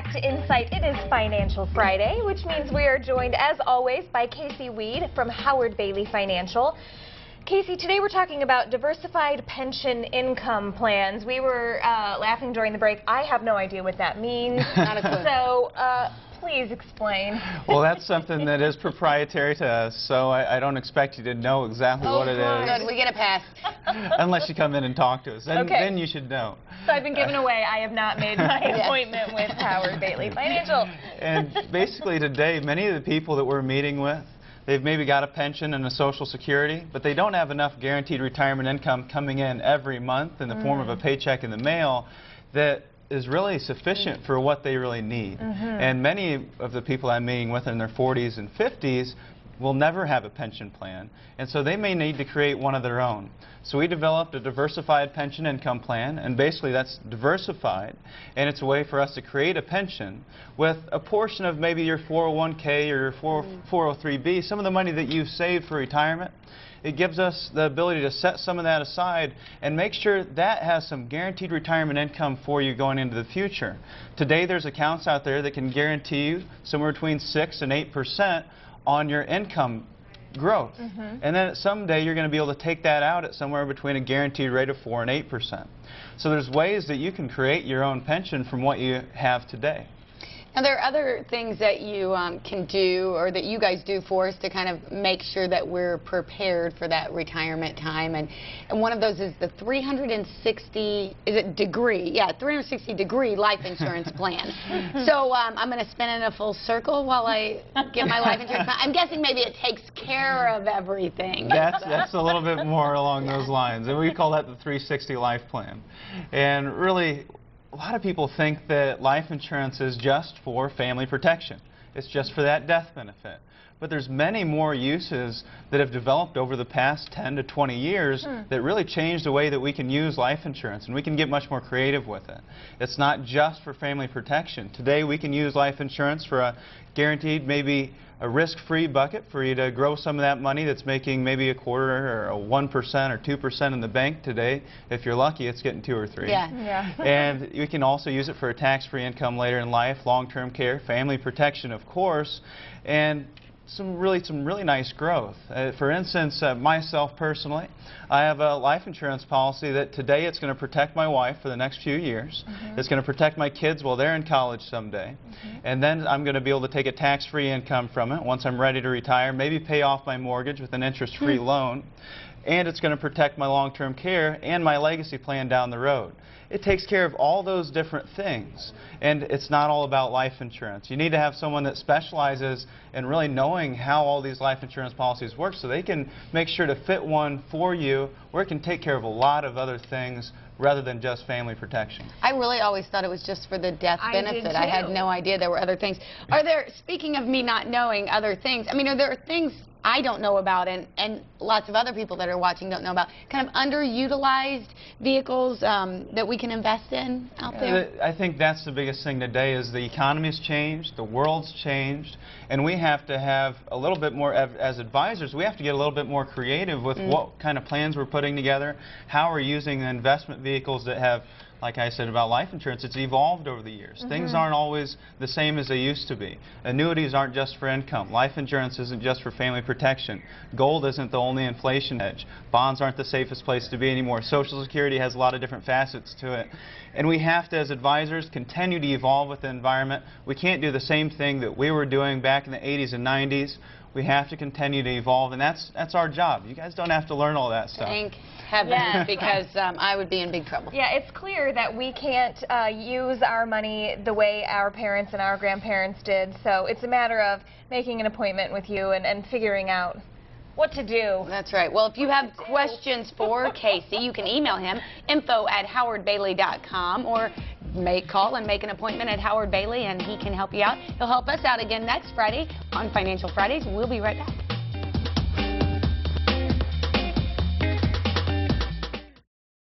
back to Insight. It is Financial Friday, which means we are joined, as always, by Casey Weed from Howard Bailey Financial. Casey, today we're talking about diversified pension income plans. We were laughing during the break. I have no idea what that means. Not a clue. So, please explain. Well, that's something that is proprietary to us, so I don't expect you to know exactly what it is. Good, we get a pass. Unless you come in and talk to us. Then you should know. So I've been given away. I have not made my appointment with Howard Bailey Financial. And basically today, many of the people that we're meeting with, they've maybe got a pension and a Social Security, but they don't have enough guaranteed retirement income coming in every month in the form of a paycheck in the mail that is really sufficient for what they really need. And many of the people I'm meeting with in their 40s and 50s will never have a pension plan, and so they may need to create one of their own. So we developed a diversified pension income plan, and basically that's diversified, and it's a way for us to create a pension with a portion of maybe your 401k or your 403b, some of the money that you've saved for retirement. It gives us the ability to set some of that aside and make sure that has some guaranteed retirement income for you going into the future. Today there's accounts out there that can guarantee you somewhere between 6 and 8% on your income growth. And then someday you're going to be able to take that out at somewhere between a guaranteed rate of 4 and 8%. So there's ways that you can create your own pension from what you have today. Now, there are other things that you can do, or that you guys do for us to kind of make sure that we're prepared for that retirement time. And one of those is the 360-degree life insurance plan. So I'm going to spin in a full circle while I get my life insurance plan. I'm guessing maybe it takes care of everything. That's a little bit more along those lines. And we call that the 360 life plan. And really, a lot of people think that life insurance is just for family protection. It's just for that death benefit. But there's many more uses that have developed over the past 10 to 20 years that really change the way that we can use life insurance, and we can get much more creative with it. It's not just for family protection. Today we can use life insurance for a guaranteed, maybe a risk-free bucket for you to grow some of that money that's making maybe a quarter or a 1% or 2% in the bank today. If you're lucky, it's getting 2 or 3. And you can also use it for a tax-free income later in life, long-term care, family protection, of course, and some really nice growth. For instance, myself personally, I have a life insurance policy that today it's going to protect my wife for the next few years. It's going to protect my kids while they're in college someday. And then I'm going to be able to take a tax-free income from it once I'm ready to retire, maybe pay off my mortgage with an interest-free loan. And it's going to protect my long-term care and my legacy plan down the road. It takes care of all those different things, and it's not all about life insurance. You need to have someone that specializes in really knowing how all these life insurance policies work so they can make sure to fit one for you where it can take care of a lot of other things rather than just family protection. I really always thought it was just for the death benefit. I had no idea there were other things. Are there, speaking of me not knowing other things, I mean, are there things I don't know about and lots of other people that are watching don't know about, kind of underutilized vehicles that we can invest in out there? I think that's the biggest thing today is the economy's changed, the world's changed, and we have to have a little bit more, as advisors, we have to get a little bit more creative with what kind of plans we're putting together, how we're using the investment vehicles that have, like I said about life insurance, it's evolved over the years. Things aren't always the same as they used to be. Annuities aren't just for income. Life insurance isn't just for family protection. Gold isn't the only inflation hedge. Bonds aren't the safest place to be anymore. Social Security has a lot of different facets to it. And we have to, as advisors, continue to evolve with the environment. We can't do the same thing that we were doing back in the 80s and 90s. We have to continue to evolve, and that's our job. You guys don't have to learn all that stuff. Thank heaven, because I would be in big trouble. Yeah, it's clear that we can't use our money the way our parents and our grandparents did, so it's a matter of making an appointment with you and figuring out what to do. That's right. Well, if you have questions for Casey, you can email him, info@howardbailey.com, or call and make an appointment at Howard Bailey, and he can help you out. He'll help us out again next Friday on Financial Fridays. We'll be right back.